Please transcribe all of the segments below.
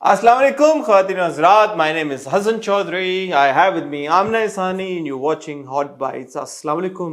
Assalamu alaikum, Khawateen and Hazrat. My name is Hassan Chaudhary. I have with me Amna Isani and you're watching Hot Bites. Assalamu alaikum.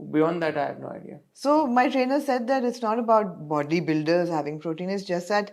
Beyond that, I have no idea. So my trainer said that it's not about bodybuilders having protein. It's just that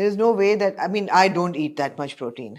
There is no way that, I mean, I don't eat that much protein.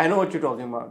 I know what you're talking about.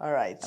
All right.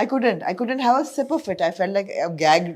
I couldn't have a sip of it. I felt like a gag,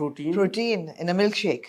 protein in a milkshake.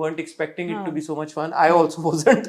weren't expecting it to be so much fun. I also wasn't.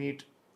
meet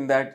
in that.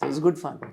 So it's good fun.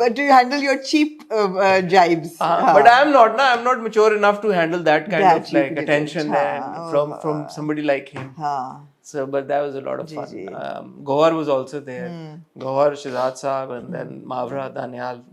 But you handle your cheap jibes. But I'm not mature enough to handle that kind of like attention from somebody like him. So but that was a lot of fun. Gawar was also there. Gawar, Shahzad Saab and then Mavra, Danial.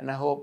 and I hope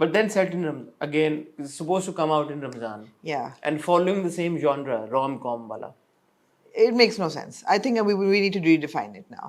But then set in again, it's supposed to come out in Ramzan. Yeah. And following the same genre, rom-com wala. It makes no sense. I think we need to redefine it now.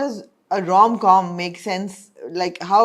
does a rom-com make sense? Like how,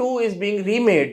2 is being remade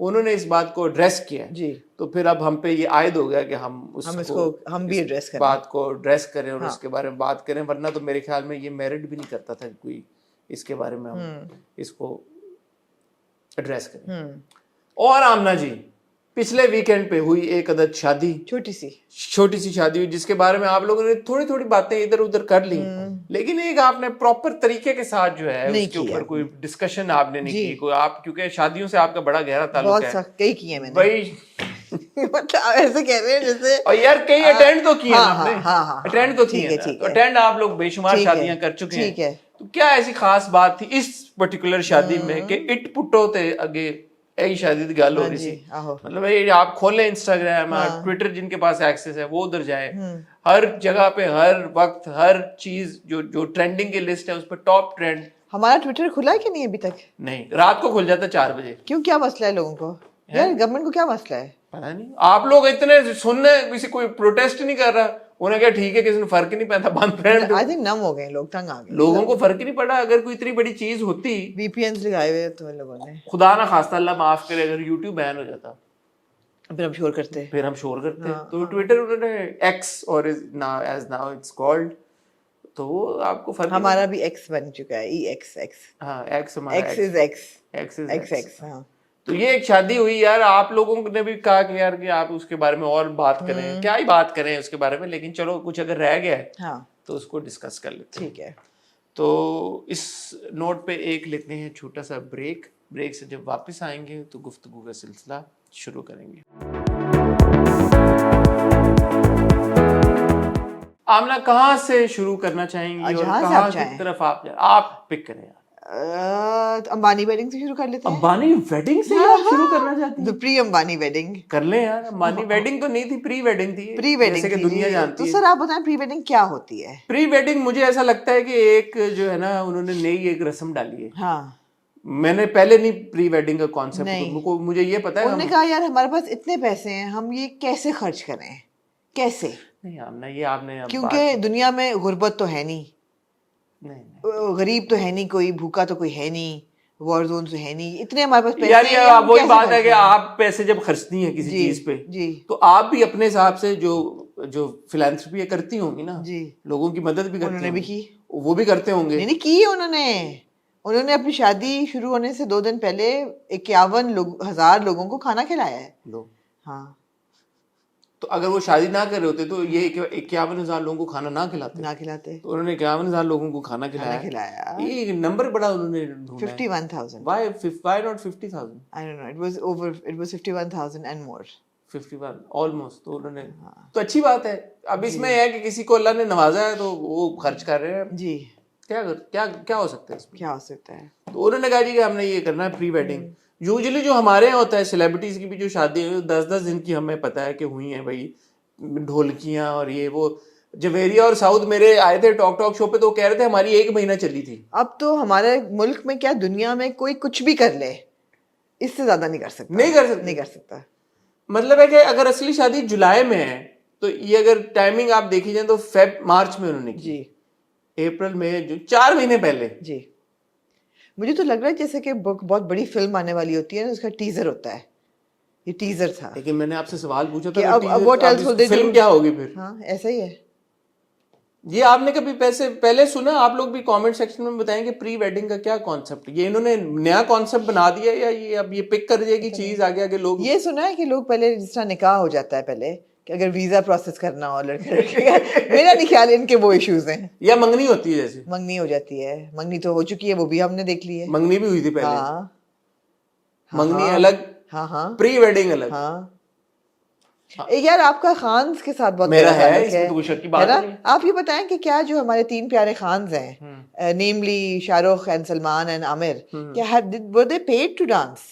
انہوں نے اس بات کو address کیا ہے جی تو پھر اب ہم پہ یہ عائد ہو گیا کہ ہم اس کو ہم بھی ایڈریس کریں. بات کو ایڈریس کریں اور اس کے بارے میں بات کریں, ورنہ تو میرے خیال میں یہ میرٹ بھی نہیں کرتا تھا کوئی اس کے بارے میں ہم اس کو ایڈریس کریں. اور آمنہ جی پچھلے ویکینڈ پہ ہوئی ایک عدد شادی, چھوٹی سی شادی ہوئی جس کے بارے میں آپ لوگوں نے تھوڑی تھوڑی باتیں ادھر ادھر کر لی, لیکن ایک آپ نے پراپر طریقے کے ساتھ جو ہے اس کے اوپر کوئی ڈسکشن آپ نے نہیں کی کوئی, آپ کیونکہ شادیوں سے آپ کا بڑا گہرا تعلق ہے. بہت کئی کیے میں نے بھائی ایسے کہہ رہے ہیں جیسے, اور یار کئی اٹینڈ تو کیے آپ نے, اٹینڈ تو ٹھیک کیے ہے, نا, اٹینڈ آپ لوگ بے شمار شادیاں کر چکے ہیں. تو کیا ایسی خاص بات تھی اس پرٹیکولر شادی میں کہ اٹ پٹو تے اگے یہی شادی کی گل ہو رہی تھی. مطلب آپ کھولیں انسٹاگرام, ٹویٹر, جن کے پاس ایکسس ہے وہ ادھر جائیں, ہر جگہ پہ ہر وقت ہر چیز جو ٹرینڈنگ کی لسٹ ہے اس پہ ٹاپ ٹرینڈ. ہمارا ٹویٹر کھلا ہے کہ نہیں ابھی تک؟ نہیں, رات کو کھل جاتا ہے 4 بجے. کیوں, کیا مسئلہ ہے لوگوں کو یار, گورنمنٹ کو کیا مسئلہ ہے پتہ نہیں. آپ لوگ اتنے سننے, کسی کوئی پروٹیسٹ نہیں کر رہا, انہیں کیا ٹھیک ہے, کسی نے فرق ہی نہیں پڑتا, بند فرینڈ. آئی تھنک نم ہو گئے لوگ, تنگ آ گئے, لوگوں کو فرق ہی نہیں پڑا. اگر کوئی اتنی بڑی چیز ہوتی, وی پی اینس لگائے ہوئے تو لوگوں نے, خدا نہ خواستہ اللہ معاف کرے, اگر یوٹیوب بین ہو جاتا پھر ہم شور کرتے, تو ٹویٹر انہوں نے ایکس اور ایز ناؤ اٹس کالڈ, تو وہ آپ کو فرق. ہمارا بھی ایکس بن چکا ہے, ای ایکس ایکس, ہاں ایکس ہمارا ایکس از ایکس, ایکس از ایکس ایکس. ہاں تو یہ ایک شادی ہوئی یار, آپ لوگوں نے بھی کہا کہ یار کہ آپ اس کے بارے میں اور بات کریں, کیا ہی بات کریں اس کے بارے میں, لیکن چلو کچھ اگر رہ گیا ہے تو اس کو ڈسکس کر لیتے ہیں. ٹھیک ہے. تو اس نوٹ پہ ایک لیتے ہیں چھوٹا سا بریک, بریک سے جب واپس آئیں گے تو گفتگو کا سلسلہ شروع کریں گے. آمنہ کہاں سے شروع کرنا چاہیں گی اور کہاں کی طرف آپ پک کریں؟ امبانی ویڈنگ سے شروع کر لیتے ہیں. امبانی ویڈنگ سے آپ شروع کرنا چاہتی ہیں؟ پری امبانی ویڈنگ کر لیں یار. امبانی ویڈنگ تو نہیں تھی, پری ویڈنگ تھی, پری ویڈنگ جیسے کہ دنیا جانتی ہے. تو سر آپ بتائیں پری ویڈنگ کیا ہوتی ہے؟ پری ویڈنگ مجھے ایسا لگتا ہے کہ ایک جو ہے نا انہوں نے نئی ایک رسم ڈالی ہے. ہاں, میں نے پہلے نہیں پری ویڈنگ کا کانسیپٹ, مجھے یہ پتا ہے, انہوں نے کہا یار ہمارے پاس اتنے پیسے ہیں, ہم یہ کیسے خرچ کریں, کیسے. نہیں آمنہ, یہ آپ نے کیونکہ دنیا میں غربت تو ہے نہیں, غریب تو ہے نہیں کوئی, بھوکا تو کوئی ہے نہیں, وار زون سے ہے نہیں, اتنے ہمارے پاس پیسے ہیں. یار وہی بات ہے کہ آپ پیسے جب خرچتی ہیں کسی چیز پہ تو آپ بھی اپنے حساب سے جو فلانتھروپی کرتی ہوں گی نا, لوگوں کی مدد بھی کرتی, انہوں نے بھی کی, وہ بھی کرتے ہوں گے. نہیں کی انہوں نے اپنی شادی شروع ہونے سے 2 دن پہلے 51,000 لوگوں کو کھانا کھلایا ہے. ہاں, تو اگر وہ شادی نہ کر رہے ہوتے تو یہ 51,000 لوگوں کو کھانا نہ کھلاتے, تو انہوں نے 51,000 لوگوں کو کھانا کھلایا. یہ نمبر بڑا انہوں نے ڈھونڈا, 51,000. Why not 50,000? I don't know, it was 51,000 and more. 51 almost. تو انہوں نے, تو اچھی بات ہے. اب اس میں ہے کہ کسی کو اللہ نے نوازا ہے تو وہ خرچ کر رہے ہیں. جی, کیا ہو سکتا ہے اس میں, کیا ہو سکتا ہے. تو انہوں نے کہا جی کہ ہم نے یہ کرنا ہے پری ویڈنگ. یوزلی جو ہمارے یہاں ہوتا ہے سیلیبریٹیز کی بھی جو شادی ہے 10-10 دن کی ہمیں پتا ہے کہ ہوئی ہیں بھائی, ڈھولکیاں اور یہ وہ. جویریا اور ساؤتھ میرے آئے تھے ٹاک شو پہ, تو کہہ رہے تھے ہماری 1 مہینہ چلی تھی. اب تو ہمارے ملک میں کیا دنیا میں کوئی کچھ بھی کر لے, اس سے زیادہ نہیں کر سکتا. مطلب ہے کہ اگر اصلی شادی جولائی میں ہے تو یہ اگر ٹائمنگ آپ دیکھی جائیں تو مارچ میں انہوں نے کی, جی اپریل میں, جو 4 مہینے پہلے. جی, مجھے تو لگ رہا ہے جیسے کہ بہت بڑی فلم آنے والی ہوتی ہے نا, اس کا ٹیزر ہوتا ہے. یہ ٹیزر تھا. لیکن میں نے آپ سے سوال پوچھا کہ تھا اب فلم کیا ہوگی پھر. ہاں ایسا ہی ہے. یہ آپ نے کبھی پہلے سنا؟ آپ لوگ بھی کامنٹ سیکشن میں بتائیں کہ پری ویڈنگ کا کیا کانسیپٹ, یہ انہوں نے نیا کانسیپٹ بنا دیا یا یہ اب یہ پک کر جائے گی چیز آگے لوگ. یہ سنا ہے کہ لوگ پہلے جس طرح نکاح ہو جاتا ہے پہلے, کہ اگر ویزا پروسیس کرنا ہو لڑکے لڑکے کا, میرا نہیں خیال ان کے وہ ایشوز ہیں. یا منگنی ہوتی ہے, جیسے منگنی ہو جاتی ہے, منگنی تو ہو چکی ہے, وہ بھی ہم نے دیکھ لی ہے. منگنی بھی ہوئی تھی پہلے. ہاں, منگنی الگ, ہاں, پری ویڈنگ الگ. ہاں یار آپ کا خانز کے ساتھ بہت میرا ہے, اس میں تو کوئی شک کی بات نہیں. آپ یہ بتائیں کہ کیا جو ہمارے 3 پیارے خانز ہیں, namely Shah Rukh and Salman and عامر, کیا were they paid to dance؟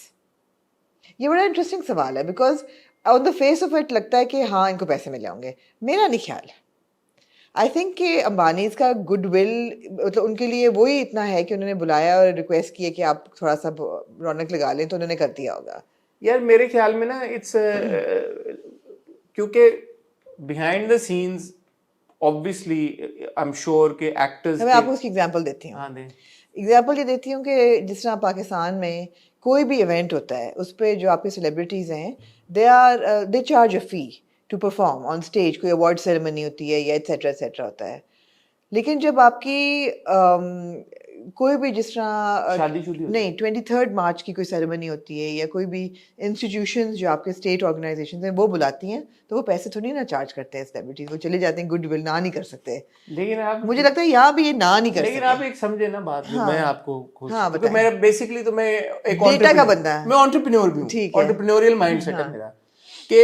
یہ بڑا انٹرسٹنگ سوال ہے, because on the face of it لگتا ہے کہ ہاں ان کو پیسے ملے ہوں گے. میرا نہیں خیال. آئی تھنک کہ امبانیز کا گڈ ول, مطلب ان کے لیے وہی اتنا ہے کہ انہوں نے بلایا اور ریکویسٹ کی کہ آپ تھوڑا سا رونق لگا لیں, تو انہوں نے کر دیا ہوگا. یار میرے خیال میں نا اٹس کیونکہ behind the scenes obviously I'm sure کہ ایکٹرز. میں آپ کو اس کی ایگزامپل دیتی ہوں. ایگزامپل یہ دیتی ہوں کہ جس طرح پاکستان میں کوئی بھی ایونٹ ہوتا ہے اس پہ جو آپ کے سیلیبریٹیز ہیں دے چارج اے فی ٹو پرفارم آن اسٹیج. کوئی ایوارڈ سیریمنی ہوتی ہے یا ایٹسیٹرا ایٹسیٹرا ہوتا ہے. لیکن جب آپ کی کوئی بھی جس طرح شادی شدی نہیں 23 مارچ کی کوئی سیریمنی ہوتی ہے یا کوئی بھی انسٹیٹیوشنز جو آپ کے اسٹیٹ آرگنائزیشنز ہیں وہ بلاتی ہیں تو وہ پیسے تھوڑی نا چارج کرتے ہیں سیلیبریٹیز. وہ چلے جاتے ہیں گڈ ول نہ نہیں کر سکتے. لیکن آپ مجھے لگتا ہے یہاں بھی یہ نہ نہیں کر لیکن سکتے. آپ ایک سمجھے نا بات جو میں آپ کو ہاں کیونکہ میں بیسکلی تو میں ایک ڈیٹا کا بندہ ہے. میں انٹرپرینور بھی ہوں. ٹھیک ہے. انٹرپرینوریل مائنڈ سیٹ ہے میرا کہ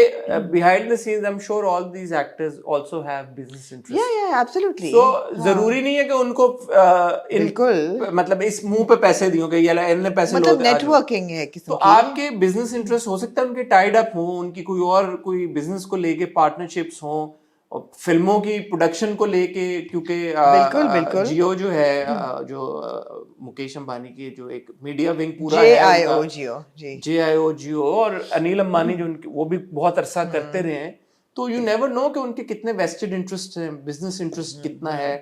behind the scenes I'm sure all these actors also have business interests. Yeah, absolutely. So ضروری نہیں ہے کہ ان کو بالکل مطلب اس منہ پہ پیسے دیوں کہ یہ ان نے پیسے مطلب نیٹ ورکنگ ہے قسم تو آپ کے بزنس انٹرسٹ ہو سکتا ہے ان کے ٹائڈ اپ ہوں, ان کی کوئی بزنس کو لے کے پارٹنرشپس ہوں, فلموں کی پروڈکشن کو لے کے, کیونکہ جیو جو ہے جو مکیش امبانی کی جو ایک میڈیا ونگ پورا ہے جیو اور انیل امبانی جو وہ بھی بہت عرصہ کرتے رہے ہیں, تو یو نیور نو کہ ان کے کتنے ویسٹڈ انٹرسٹ ہیں, بزنس انٹرسٹ کتنا ہے.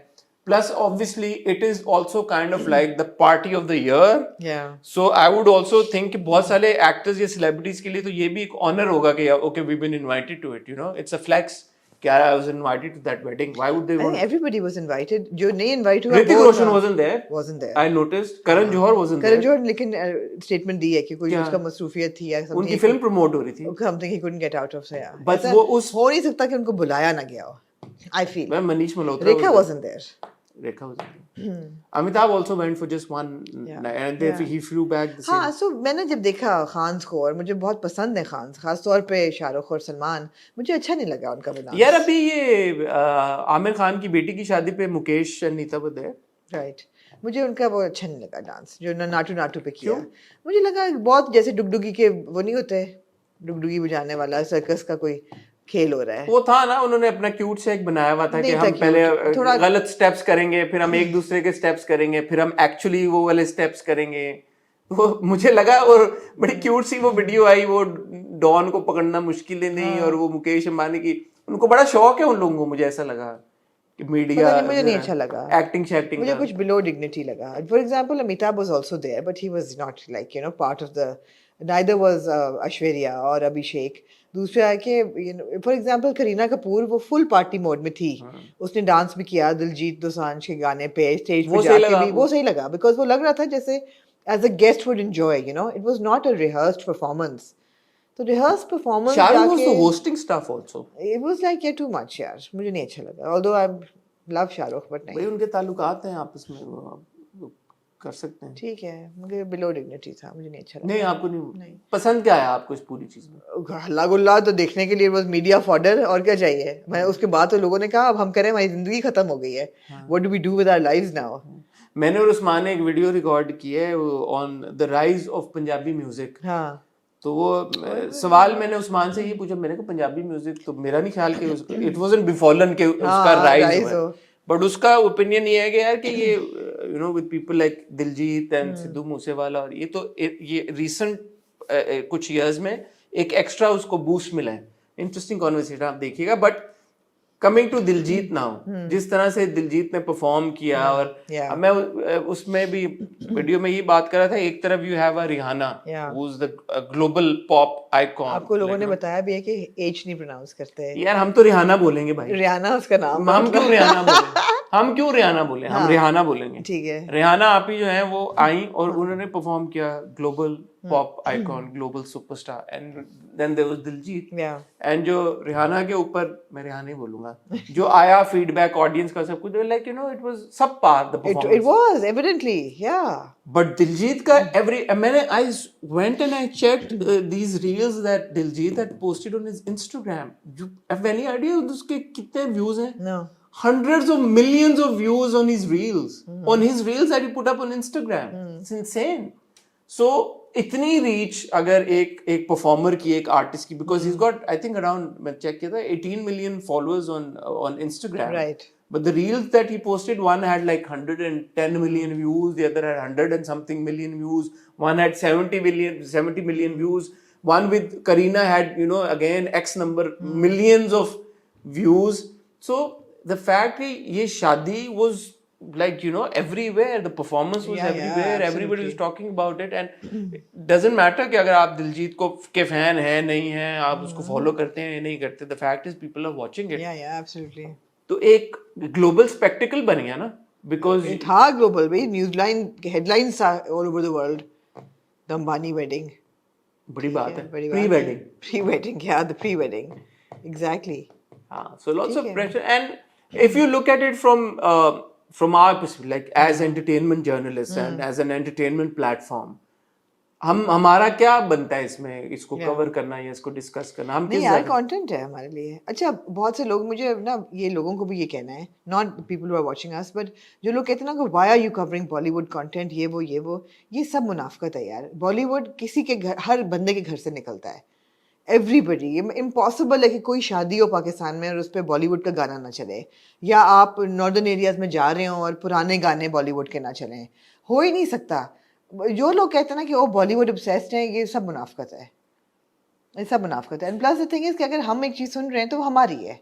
Plus, obviously, it is also kind of like the party of the year. Yeah. So, I would also think کہ بہت سارے actors یا celebrities کے لیے تو یہ بھی ایک honor ہوگا کہ okay, we've been invited to it, you know. It's a flex. کیا I was invited to that wedding. Why would they want? Everybody was invited. جو نہیں invite ہوا Hrithik Roshan wasn't there. Wasn't there. I noticed. Karan Johar wasn't there. Karan Johar لیکن statement دی ہے کہ کوئی اس کا مصروفیت تھی یا ان کی فلم پروموٹ ہو رہی تھی. something he couldn't get out of. But وہ اس ہو نہیں سکتا کہ ان کو بلایا نہ گیا ہو. I feel. میں Manish Malhotra Rekha wasn't there. Rekha was there. Amitabh also went for just one night and then he flew back the same. ہاں سو میں نے جب دیکھا خانز کو, اور مجھے بہت پسند ہے خانز, خاص طور پہ شاہ رخ اور سلمان, مجھے اچھا نہیں لگا ان کا بنا. یار ابھی یہ عامر خان کی بیٹی کی شادی پہ مکیش نیتا ود ہے رائٹ, مجھے ان کا وہ اچھا نہیں لگا ڈانس جو ناٹو ناٹو پہ کیا. مجھے لگا بہت جیسے ڈگڈگی کے وہ نہیں ہوتے ڈگڈگی بجانے والا سرکس کا کوئی کھیل ہو رہا ہے. وہ تھا نا, انہوں نے اپنا کیوٹ سے ایک بنایا ہوا تھا کہ ہم پہلے غلط سٹیپس کریں گے, پھر ہم ایک دوسرے کے سٹیپس کریں گے, پھر ہم ایکچولی وہ والے سٹیپس کریں گے. وہ مجھے لگا, اور بڑی کیوٹ سی وہ ویڈیو آئی, وہ ڈان کو پکڑنا مشکل نہیں, اور وہ مکیش امبانی کی, ان کو بڑا شوق ہے ان لوگوں کو. مجھے ایسا لگا کہ میڈیا مجھے نہیں اچھا لگا, ایکٹنگ شیکٹنگ مجھے کچھ بلو ڈگنیٹی لگا. For example Amitabh was also there but he was not like you know part of the, neither was Aishwarya اور ابھیشیک. دوسرا ہے کہ فار ایگزامپل کرینہ کپور وہ فل پارٹی موڈ میں تھی, اس نے ڈانس بھی کیا دلجیت دوسانجھ کے گانے پہ اسٹیج پہ جا کے بھی, وہ صحیح لگا بیکاز وہ لگ رہا تھا جیسے as a guest would enjoy, you know, it was not a rehearsed performance. تو rehearse performance Shah Rukh was the hosting staff also, it was like too much یار, مجھے نہیں اچھا لگا. although I love Shah Rukh but نہیں. بھائی ان کے تعلقات ہیں آپس میں, وہ کر سکتے ہیں. ٹھیک ہے, مجھے بلو ڈگنیٹی تھا, مجھے نہیں اچھا لگا. نہیں آپ کو نہیں پسند کیا ہے آپ کو اس پوری چیز میں؟ ہلا گلا تو دیکھنے کے لیے بس میڈیا فاڈر, اور کیا چاہیے. میں اس کے بعد تو لوگوں نے کہا اب ہم کریں, ہماری زندگی ختم ہو گئی ہے, what do we do with our lives now. میں نے اور عثمان نے ایک ویڈیو ریکارڈ کی ہے on the rise of Punjabi music. ہاں تو وہ سوال میں نے عثمان سے یہ پوچھا, میں نے کہا پنجابی میوزک تو میرا نہیں خیال کہ اٹ وازنٹ بیفالن کہ اس کا رائز ہو, بٹ اس کا اوپینین یہ ہے کہ یار کہ یہ you know with people like Diljit and Sidhu Moose Wala, اور یہ تو یہ ریسنٹ کچھ ایئرز میں ایک ایکسٹرا اس کو بوسٹ ملا ہے. انٹرسٹنگ کانورسیشن آپ دیکھیے گا. But coming to Diljit now, جس طرح سے دلجیت نے پرفارم کیا, اور میں اس میں بھی ویڈیو میں یہ بات کر رہا تھا, ایک طرف you have a Rihanna who is the global pop icon. آپ کو لوگوں نے بتایا بھی ہے کہ ایچ نہیں پروناؤنس کرتے. یار ہم تو ریحانہ بولیں گے بھائی, ریحانہ اس کا نام, ہم کیوں ریحانہ بولیں, ہم کیوں ریحانہ بولیں, ہم ریحانہ بولیں گے. ٹھیک ہے, ریحانہ آپ ہی جو ہیں وہ آئیں اور انہوں نے پرفارم کیا, global pop icon, global super star. And then there was Diljit, and جو ریحانہ کے اوپر, میں ریحانہ ہی بولوں گا, جو آیا فیڈ بیک آڈینس کا سب کچھ, like you know it was subpar the performance. It was evidently yeah. But Diljit کا ایوری, میں نے I went and I checked these reels that Diljit had posted on his Instagram. You have any idea اس کے کتنے views ہیں؟ نو. Hundreds of millions of views on his reels, on his reels that he put up on Instagram. It's insane. So اتنی reach اگر ایک performer کی, ایک آرٹسٹ کی, because he's got I think around, میں چیک کیا تھا, 18 million followers on Instagram. Right. But the reels that he posted, one had like 110 million views, the other had 100 and something million views, one had 70 million views, one with Kareena had, you know, again X number millions of views. So the fact کہ یہ شادی like, you know, everywhere the performance was Yeah, everywhere, yeah, everybody was absolutely. talking about it, and it doesn't matter کہ اگر آپ دلجیت کو کے fan ہیں نہیں ہیں, آپ اس کو فالو کرتے ہیں نہیں کرتے, the fact is people are watching it. Yeah, absolutely. تو ایک گلوبل اسپیکٹیکل بن گیا نا, بیکاز یہ تھا گلوبل بھائی, news line headlines all over the world, the Ambani wedding. بڑی بات ہے, pre wedding, pre wedding, yeah, the pre wedding, exactly. so lots of pressure. And if you look at it from our perspective, like as entertainment journalists and as an entertainment platform, ہمارا کیا بنتا ہے اس میں, اس کو کور کرنا یا اس کو discuss کرنا, ہم نہیں یار کانٹینٹ ہے ہمارے لیے. اچھا بہت سے لوگ, مجھے نا یہ لوگوں کو بھی یہ کہنا ہے, not people who are watching us, but جو لوگ کہتے ہیں نا کہ why are you covering Bollywood content, یہ یہ سب منافقت ہے یار. بالی ووڈ کسی کے گھر, ہر بندے کے گھر سے نکلتا ہے, ایوری بڈی. امپاسبل ہے کہ کوئی شادی ہو پاکستان میں اور اس پہ بالی ووڈ کا گانا نہ چلے, یا آپ ناردرن ایریاز میں جا رہے ہوں اور پرانے گانے بالی ووڈ کے نہ چلیں. ہو ہی نہیں سکتا. جو لوگ کہتے ہیں نا کہ وہ بالی ووڈ obsessed ہیں, یہ سب منافقت ہے, یہ سب منافقت ہے. And plus the thing is کہ اگر ہم ایک چیز سن رہے ہیں تو وہ ہماری ہے.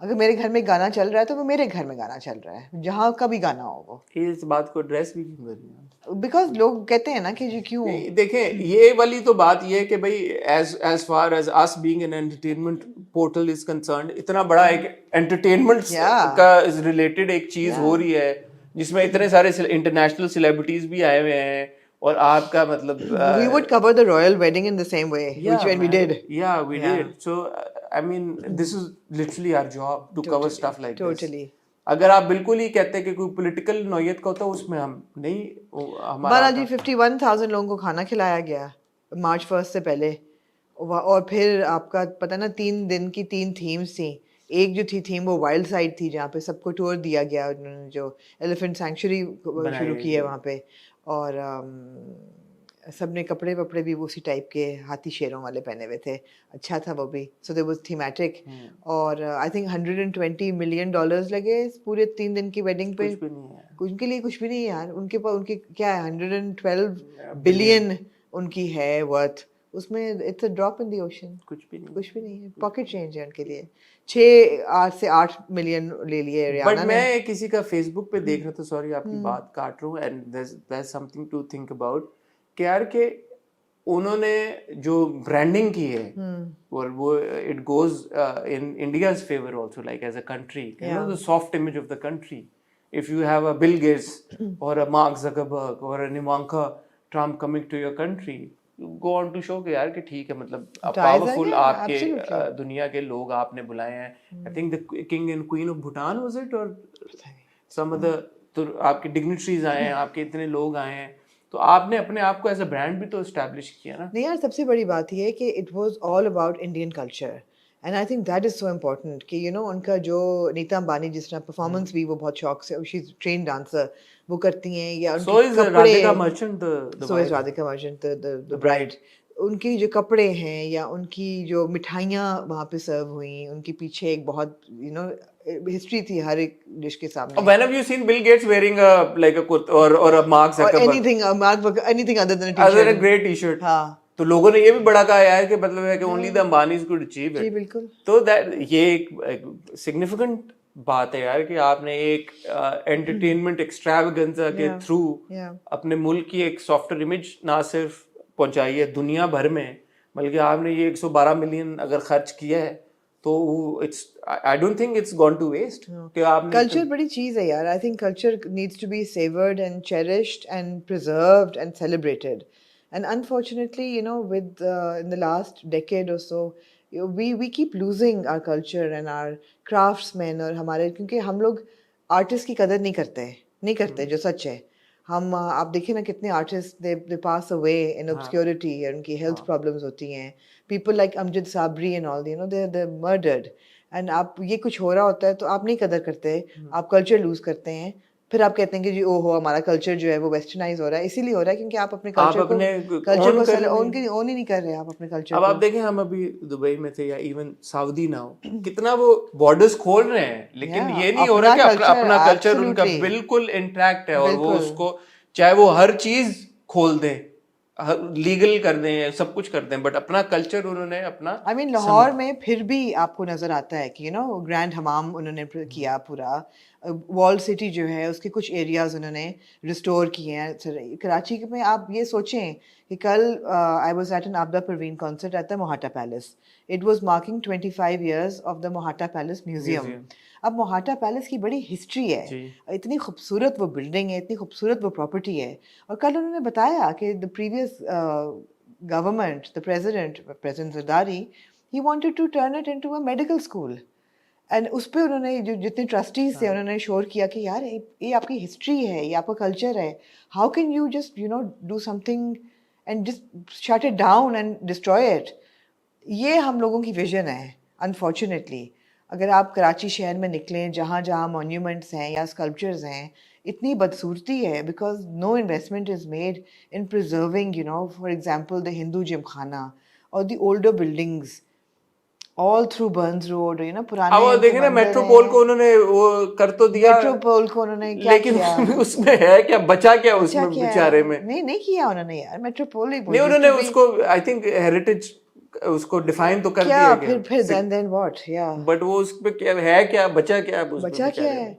اگر میرے گھر میں گانا چل رہا ہے تو وہ میرے گھر میں گانا چل رہا ہے, جہاں کا بھی گانا ہو وہ. اس بات کو ایڈریس بھی کیوں کریں, بیکاز لوگ کہتے ہیں نا کہ جی کیوں. دیکھیں یہ والی تو بات یہ ہے کہ بھائی as far as us being an entertainment portal is concerned, اتنا بڑا ایک entertainment کا ریلیٹڈ ایک چیز ہو رہی ہے جس میں اتنے سارے انٹرنیشنل سیلیبریٹیز بھی آئے ہوئے ہیں, اور آپ کا مطلب we would cover the royal wedding in the same way, which when we did. Yeah, we did. So I mean this is literally our job to cover stuff like this. Totally. اگر آپ بالکل ہی کہتے ہیں کہ کوئی political نوعیت کا ہوتا ہے, اس میں ہم نہیں, ہمارا بالاجی 51,000 لوگوں کو کھانا کھلایا گیا مارچ 1 سے پہلے. اور پھر آپ کا پتہ نا 3 دن کی 3 تھیمز تھیں. ایک جو تھیم وہ وائلڈ سائڈ تھی, جہاں پہ سب کو ٹور دیا گیا, انہوں نے جو ایلیفنٹ سینکچوری شروع کی ہے وہاں پہ, اور سب نے کپڑے وپڑے بھی اسی ٹائپ کے ہاتھی شیروں والے پہنے ہوئے تھے. اچھا تھا وہ بھی. سو دیر واز تھیمیٹک. اور آئی تھنک $120 ملین لگے اس پورے 3 دن کی ویڈنگ پہ. ان کے لیے کچھ بھی نہیں یار. ان کے پاس ان کی کیا ہے, 112 بلین ان کی ہے ورتھ. اس میں it's a drop in the ocean. کچھ بھی نہیں ہے. پاکٹ چینج ہے ان کے لیے. 6 سے 8 ملین لے لیے ریانا نے. بٹ میں کسی کا فیس بک پہ دیکھ رہا تھا, سوری آپ کی بات کاٹ رہا ہوں, and there is something to think about, کہ یار کہ انہوں نے جو برانڈنگ کی ہے وہ it goes in India's favour also, like as a country, you know, the soft image of the country. If you have a Bill Gates or a Mark Zuckerberg or an Ivanka Trump coming to your country, you go on to show کہ یار کہ ٹھیک ہے, مطلب powerful آپ کے دنیا کے لوگ آپ نے بلائے ہیں. I think the king and queen of Bhutan was it, or some other, تو آپ کے ڈگنیٹریز آئے ہیں, آپ کے اتنے لوگ آئے ہیں, تو آپ نے اپنے آپ کو ایز اے برانڈ بھی تو اسٹیبلش کیا نا. نہیں یار, سب سے بڑی بات یہ ہے کہ it was all about Indian culture, and I think that is so important کہ یو نو ان کا جو نیتا امبانی جس طرح پرفارمنس بھی وہ بہت شوق سے, شی از ٹرینڈ ڈانسر, وہ کرتی ہیں, یا ان کے کپڑے, سو از رادھیکا مرچنٹ the bride, ان کی جو کپڑے ہیں یا ان کی جو مٹھائیاں وہاں پہ سرو ہوئیں, ان کے پیچھے ایک بہت یو نو ہسٹری تھی ہر ایک ڈش کے سامنے. When have you seen Bill Gates wearing like a kurta or a Mark Zuckerberg, anything other than a t-shirt? other than a great t-shirt. ہاں, تو لوگوں نے یہ بھی بڑا کہا ہے کہ مطلب ہے کہ only the Ambanis could achieve it. جی بالکل. تو یہ ایک significant بات ہے یار کہ آپ نے ایک entertainment extravaganza کے through اپنے ملک کی ایک softer image نہ صرف پہنچائی ہے دنیا بھر میں, بلکہ آپ نے یہ 112 ملین اگر خرچ کیا ہے تو I don't think it's gone to waste. کہ آپ نے کلچر بڑی چیز ہے یار. I think culture needs to be savored and cherished and preserved and celebrated. And unfortunately, you know, with in the last decade or so, we keep losing our culture and our craftsmen, اور ہمارے, کیونکہ ہم لوگ artist کی قدر نہیں کرتے جو سچ ہے. ہم آپ دیکھیں نا کتنے آرٹسٹ دے پاس اوے ان obscurity, اور ان کی ہیلتھ پرابلمس ہوتی ہیں. People like Amjad Sabri and all, you know, they're murdered. اینڈ آپ یہ کچھ ہو رہا ہوتا ہے تو آپ نہیں قدر کرتے, آپ کلچر لوز کرتے ہیں. پھر آپ کہتے ہیں کہ جی او ہو ہمارا کلچر جو ہے وہ ویسٹرنائز ہو رہا ہے. اسی لیے ہو رہا ہے کیونکہ آپ اپنے کلچر کو اون ہی نہیں کر رہے آپ اپنے کلچر. اب آپ دیکھیں, ہم ابھی دبئی میں تھے یا ایون سعودی نہ ہو, کتنا وہ بارڈرز کھول رہے ہیں, لیکن یہ نہیں ہو رہا کہ اپنا کلچر ان کا بالکل انٹیکٹ ہے, اور وہ اس کو چاہے وہ ہر چیز کھول دیں, لیگل کر دیں, سب کچھ کر دیں, بٹ اپنا کلچر انہوں نے اپنا. آئی مین لاہور میں پھر بھی آپ کو نظر آتا ہے کہ یو نو گرینڈ حمام انہوں نے کیا پورا, وال سٹی جو ہے اس کے کچھ ایریاز انہوں نے ریسٹور کیے ہیں. کراچی میں آپ یہ سوچیں کہ کل I was at an Abida Parveen concert at the Mohatta Palace. It was marking 25 years of the Mohatta Palace museum. اب موہاٹا پیلس کی بڑی ہسٹری ہے, اتنی خوبصورت وہ بلڈنگ ہے, اتنی خوبصورت وہ پراپرٹی ہے. اور کل انہوں نے بتایا کہ the previous government, the president Zardari, he wanted to turn it into a medical school. And اس پہ انہوں نے جو جتنے ٹرسٹیز تھے انہوں نے شور کیا کہ یار یہ آپ کی ہسٹری ہے, یہ آپ کا کلچر ہے, how can you just do something and just shut it down and destroy it. یہ ہم لوگوں کی ویژن ہے انفارچونیٹلی. اگر آپ کراچی شہر میں نکلیں, جہاں جہاں مونیومنٹس ہیں یا اسکلپچرز ہیں, اتنی بدصورتی ہے because no investment is made in preserving for example the Hindu Gymkhana اور the older buildings all through Burns Road, پرانے. اب دیکھیں نا میٹروپول کو انہوں نے وہ کر تو دیا, میٹروپول کو انہوں نے کیا لیکن اس میں ہے کیا بچا, کیا اس میں بیچارے میں نہیں کیا انہوں نے یار. میٹروپول ہی نہیں, انہوں نے اس کو آئی تھنک ہیریٹیج اس کو ڈیفائن تو کر دیا گیا, پھر دین واٹ, یا بٹ وہ اس پہ کیا ہے, کیا بچا, کیا بچا کیا ہے.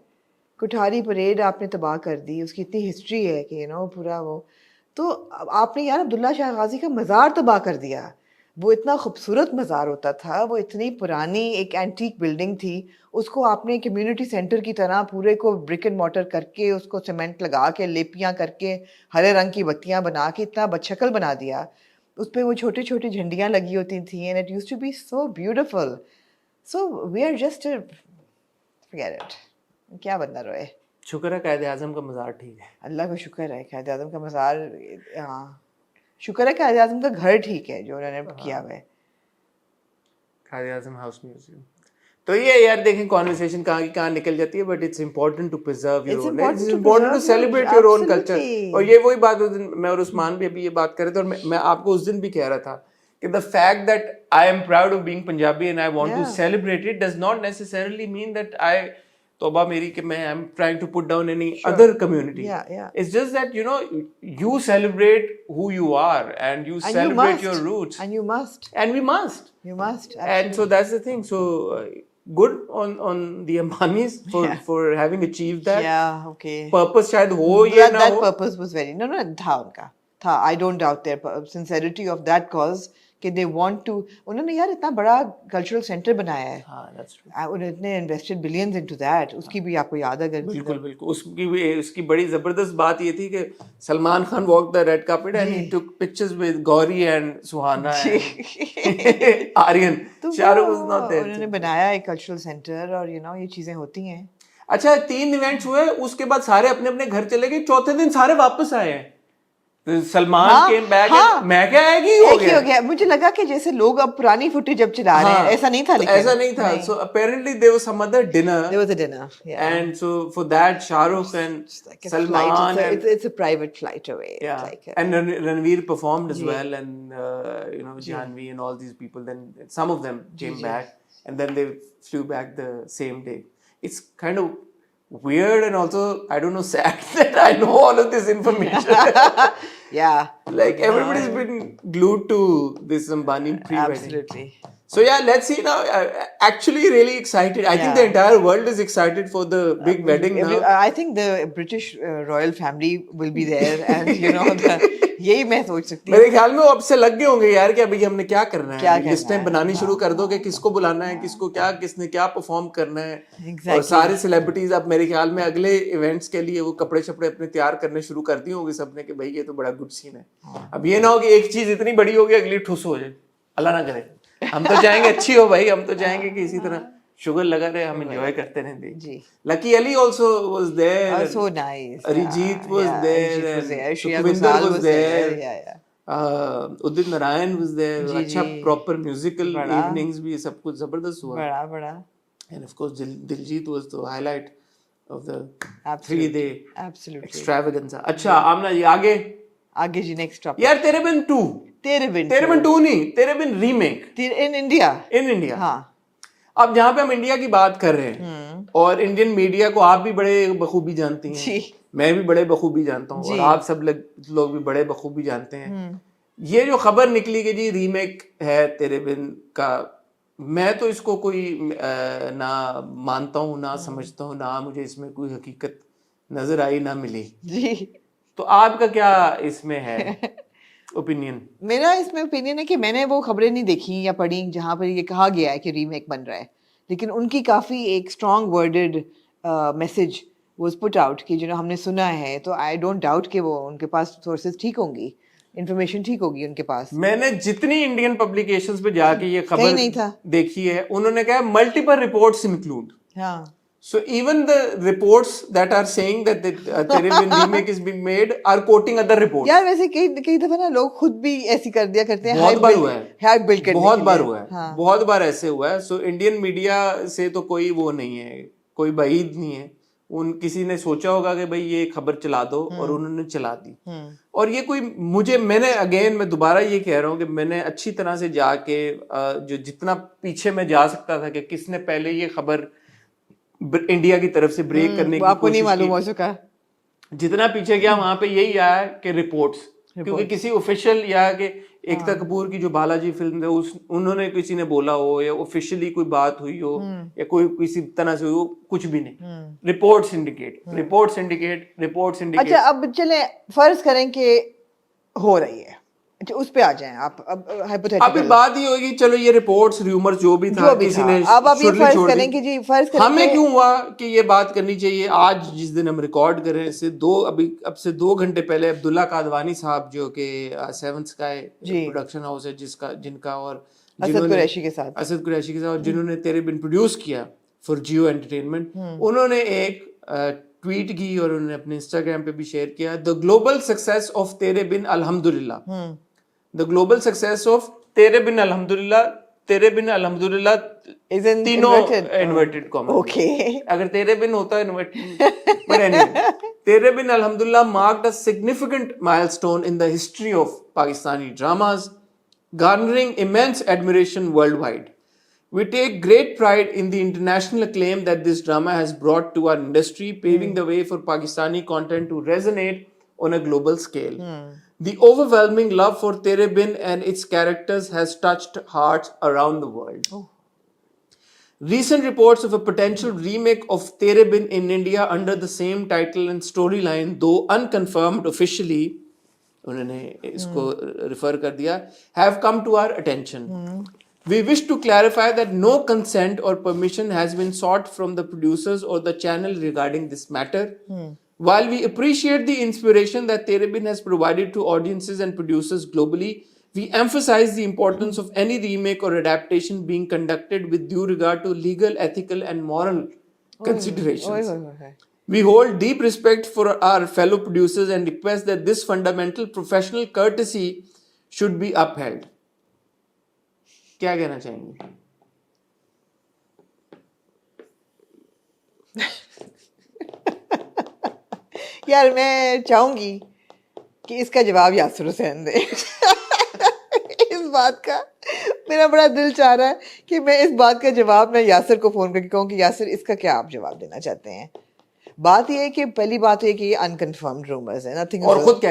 کوٹھاری پریڈ آپ نے تباہ کر دی, اس کی اتنی ہسٹری ہے کہ پورا وہ. تو آپ نے یار عبداللہ شاہ غازی کا مزار تباہ کر دیا. وہ اتنا خوبصورت مزار ہوتا تھا, وہ اتنی پرانی ایک اینٹیک بلڈنگ تھی, اس کو آپ نے کمیونٹی سینٹر کی طرح پورے کو برک اینڈ مارٹر کر کے, اس کو سیمنٹ لگا کے, لیپیاں کر کے, ہرے رنگ کی بتیاں بنا کے اتنا بدشکل بنا دیا. اس پہ وہ چھوٹی چھوٹی جھنڈیاں لگی ہوتی تھیں, and it used to be so beautiful. So we are just forget it. کیا بندہ روئے. شکر ہے قائد اعظم کا مزار ٹھیک ہے, اللہ کا شکر ہے قائد اعظم کا مزار, ہاں شکر ہے قائد اعظم کا گھر ٹھیک ہے جو انہوں نے کیا ہوا ہے, قائد اعظم ہاؤس میوزیم. تو یہ یار دیکھیں کانورسیشن کہاں کی کہاں نکل جاتی ہے, but it's important to preserve your own, it's important to celebrate your own culture. اور یہ وہی بات, میں اور عثمان بھی ابھی یہ بات کر رہے تھے, اور میں آپ کو اس دن بھی کہہ رہا تھا کہ the fact that I am proud of being Punjabi and I want to celebrate it does not necessarily mean that توبہ میری کہ میں I'm trying to put down any other community. It's just that you celebrate who you are and you celebrate your roots. And you must. And we must. You must. And so that's the thing. So good on the Ambanis for having achieved that. Yeah, okay. Purpose شاید ہو یا نہ ہو. That purpose was very, no, تھا ان کا, تھا. I don't doubt their sincerity of that cause کہ they want to. انہوں نے یار اتنا بڑا کلچرل سینٹر بنایا ہے, انہوں نے انویسٹڈ بلینز انٹو دیٹ. اس کی بھی آپ کو یاد ہے اگر, بالکل بالکل, اس کی بڑی زبردست بات یہ تھی کہ Salman Khan walked the red carpet and he took pictures with Gauri and Suhana and Aryan. Shah Rukh was not there. انہوں نے بنایا ایک کلچرل سینٹر, اور یہ چیزیں ہوتی ہیں. اچھا 3 ایونٹس ہوئے, اس کے بعد سارے اپنے اپنے گھر چلے گئے, چوتھے دن سارے واپس آئے ہیں. سلمان came back, میں کیا ہے کہ ہو گیا. مجھے لگا کہ جیسے لوگ اب پرانی فوٹیج جب چلا رہے ہیں, ایسا نہیں تھا. ایسا نہیں تھا. So apparently there was some other dinner. There was a dinner. Yeah. And so for that Shah Rukh and Salman, it's a private flight away. Yeah. And Ranveer performed as well, and Janhvi and all these people, then some of them came back and then they flew back the same day. It's kind of weird and also, I don't know, sad that I know all of this information. Yeah. Like everybody's been glued to this Ambani pre-wedding. Absolutely. So yeah, let's see now. Actually really excited. I think the entire world is excited for the big wedding now. I think the British royal family will be there, and یہی میں سوچ سکتی ہوں. میرے خیال میں وہ اب سے لگ گئے ہوں گے یار کہ ابھی ہم نے کیا کرنا ہے, لسٹیں بنانی شروع کر دو کہ کس کو بلانا ہے, کس کو کیا, کس نے کیا پرفارم کرنا ہے. اور سارے سیلیبریٹیز اب میرے خیال میں اگلے ایونٹس کے لیے وہ کپڑے شپڑے اپنے تیار کرنے شروع کر دی ہوں گے سب نے کہ بھائی یہ تو بڑا گڈ سین ہے. اب یہ نہ ہو کہ ایک چیز اتنی بڑی ہوگی اگلی ٹھوس ہو جائے, اللہ نہ کرے. ہم تو چاہیں گے اچھی ہو بھائی, ہم تو چاہیں گے کہ اسی طرح شوگر لگا رہے, ہم انجوائے کرتے رہیں. جی لکی علی also was there, so nice. Arijit was there, Sukhwinder was there, Udit Narayan was there. اچھا proper musical evenings بھی سب کچھ زبردست ہوا. بڑا. And of course Diljit was the highlight of the 3-day extravaganza. اچھا آمنہ جی آگے جی نیکسٹ ٹاپک. یار تیرے بن 2. تیرے بن 2 نہیں, تیرے بن ریمیک ان انڈیا. ہاں. اب جہاں پہ ہم انڈیا کی بات کر رہے ہیں اور انڈین میڈیا کو آپ بھی بڑے بخوبی جانتی ہیں, میں بھی بڑے بخوبی جانتا ہوں, اور آپ سب لوگ بھی بڑے بخوبی جانتے ہیں. یہ جو خبر نکلی کہ جی ریمیک ہے تیرے بن کا میں تو اس کو کوئی نہ مانتا ہوں نہ سمجھتا ہوں، نہ مجھے اس میں کوئی حقیقت نظر آئی نہ ملی. جی تو آپ کا کیا اس میں ہے اوپینین؟ میرا اس میں اوپینین ہے کہ میں نے وہ خبریں نہیں دیکھی یا پڑھی جہاں پر یہ کہا گیا ہے کہ ریمیک بن رہا ہے، لیکن ان کی کافی ایک strong worded message was put out کہ جو ہم نے سنا ہے، تو آئی ڈونٹ ڈاؤٹ کہ وہ ان کے پاس سورسز ٹھیک ہوں گی، انفارمیشن ٹھیک ہوگی ان کے پاس. میں نے جتنی انڈین پبلیکیشنز پہ جا کے یہ کہیں خبر نہیں تھا. دیکھی ہے، انہوں نے کہا ملٹیپل رپورٹس انکلوڈ. ہاں So even the reports that are saying that the Tere Bin remake is being made are quoting other reports. یار ویسے کئی دفعہ نا لوگ خود بھی ایسی کر دیا کرتے ہیں، بہت بار ہوا ہے، ہائپ بلڈ کرنے کے لیے. بہت بار ہوا ہے، بہت بار ایسے ہوا ہے. سو انڈین میڈیا سے تو کوئی وہ نہیں ہے، کوئی بعید نہیں ہے. کسی نے سوچا ہوگا کہ بھائی یہ خبر چلا دو اور انہوں نے چلا دی. اور یہ کوئی میں دوبارہ یہ کہہ رہا ہوں کہ میں نے اچھی طرح سے جا کے جو جتنا پیچھے میں جا سکتا تھا کہ کس نے پہلے یہ خبر انڈیا کی طرف سے بریک کرنے کی آپ کو نہیں کوشش معلوم کی، ہو چکا. جتنا پیچھے گیا وہاں پہ یہی آیا کہ رپورٹس، کیونکہ کسی آفیشیل یا کہ ایکتا کپور کی جو بالاجی فلم ہے انہوں نے کسی نے بولا ہو یا آفیشیلی کوئی بات ہوئی ہو یا کوئی کسی طرح سے ہو، کچھ بھی نہیں. Reports indicate. اچھا اب چلیں فرض کریں کہ ہو رہی ہے، اچھا اس پہ آ جائیں آپ. اب ابھی بات یہ ہوگی، چلو یہ رپورٹس ریومرز جو بھی تھا کسی نے اب آپ یہ فرض کریں کہ جی فرض کریں ہمیں کیوں ہوا کہ یہ بات کرنی چاہیے. آج جس دن ہم ریکارڈ کر رہے ہیں اب سے 2 گھنٹے پہلے عبداللہ قادوانی صاحب جو کہ 7 اسکائی پروڈکشن ہاؤس ہے جن کا اور اسد قریشی کے ساتھ جنہوں نے تیرے بن پروڈیوس کیا فار جیو انٹرٹینمنٹ، انہوں نے ایک ٹویٹ کی اور انہوں نے اپنے انسٹاگرام پہ بھی شیئر کیا، دا گلوبل سکسیس آف تیرے بن الحمدللہ. The global success of تیرے بن الحمدللہ تینوں انورٹڈ کامن. اگر تیرے بن ہوتا انورٹڈ، but anyway, تیرے بن الحمدللہ marked a significant milestone in the history of Pakistani dramas, garnering immense admiration worldwide. We take great pride in the international acclaim that this drama has brought to our industry, paving the way for Pakistani content to resonate on a global scale. The overwhelming love for Tere Bin and its characters has touched hearts around the world. Recent reports of a potential remake of Tere Bin in India under the same title and storyline, though unconfirmed officially, انہوں نے اس کو refer کر دیا, have come to our attention. We wish to clarify that no consent or permission has been sought from the producers or the channel regarding this matter. While we appreciate the inspiration that Tere Bin has provided to audiences and producers globally, we emphasize the importance of any remake or adaptation being conducted with due regard to legal, ethical and moral considerations. We hold deep respect for our fellow producers and request that this fundamental professional courtesy should be upheld. کیا کہنا چاہیں گے؟ یار میں چاہوں گی کہ اس کا جواب یاسر حسین دے. اس بات کا میرا بڑا دل چاہ رہا ہے کہ میں اس بات کا جواب میں یاسر کو فون کر کے کہوں کہ یاسر اس کا کیا آپ جواب دینا چاہتے ہیں. بات یہ ہے کہ پہلی بات یہ کہ یہ انکنفرمڈ رومرز ہیں, نتھنگ, اور خود کہہ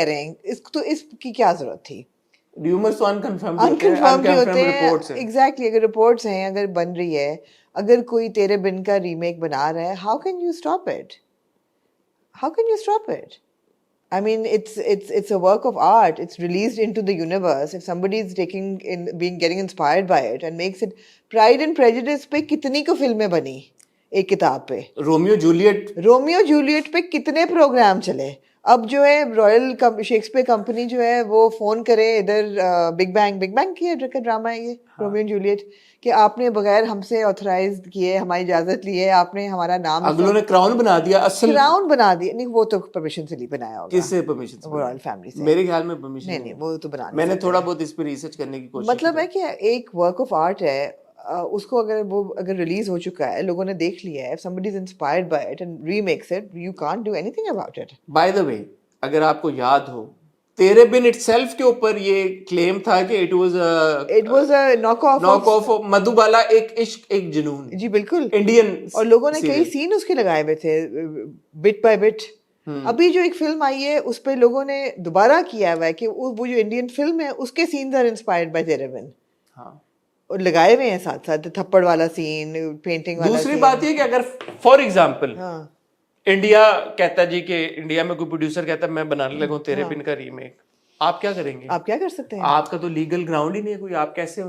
رہے ہیں اس کی کیا ضرورت تھی. ریومرز تو انکنفرمڈ ہوتے ہیں. ایگزیکٹلی, اگر رپورٹس ہیں, اگر بن رہی ہے, اگر کوئی تیرے بن کا ریمیک بنا رہا ہے, how can you stop it? How can you stop it? I mean, it's a work of art. It's released into the universe. If somebody is getting inspired by it and makes it, Pride and Prejudice پہ کتنی کو فلمیں بنی ایک کتاب پہ, Romeo Juliet پہ کتنے پروگرام چلے. اب جو ہے رائل شیکسپیئر کمپنی جو ہے وہ فون کرے ادھر بگ بینگ کی ڈرامہ ہے یہ رومیو جولیٹ, کہ آپ نے بغیر ہم سے آتھرائز کیے, ہماری اجازت لیے, آپ نے ہمارا نام, اگلوں نے کراؤن بنا دیا, کراؤن بنا دیا. نہیں, وہ تو پرمیشن سے نہیں بنایا ہوگا. کس سے پرمیشن سے؟ رائل فیملی سے. میرے خیال میں پرمیشن نہیں, وہ تو بنا, میں نے تھوڑا بہت اس پہ ریسرچ کرنے کی کوشش. مطلب ہے کہ ایک ورک آف آرٹ ہے, اس کو اگر ریلیز ہو چکا ہے, لوگوں نے دیکھ لیا ہے, if somebody is inspired by it and remakes it, you can't do anything about it. By the way, اگر آپ کو یاد ہو, تیرے بن اٹ سیلف کے اوپر یہ کلیم تھا کہ اٹ واز اے ناک آف مدھو بالا, ایک عشق ایک جنون. جی بالکل انڈین, اور لوگوں نے کئی سین اس کے لگائے ہوئے تھے بٹ بائی بٹ. ابھی جو ایک فلم آئی ہے اس پہ لوگوں نے دوبارہ کیا ہوا ہے کہ وہ جو انڈین فلم ہے اس کے سینز آر انسپائرڈ بائی تیرے بن. ہاں, اور لگائے ہوئے ہیں ساتھ ساتھ تھپڑ والا سین, پینٹنگ والا. دوسری بات یہ کہ اگر فار ایگزامپل ہاں انڈیا کہتا جی کہ انڈیا میں کوئی پروڈیوسر کہتا ہے میں بنانے لگا ہوں تیرے بن کا ریمیک, آپ کیا کریں گے؟ آپ کیا کر سکتے ہیں؟ آپ کا تو لیگل گراؤنڈ ہی نہیں ہے کوئی, آپ کیسے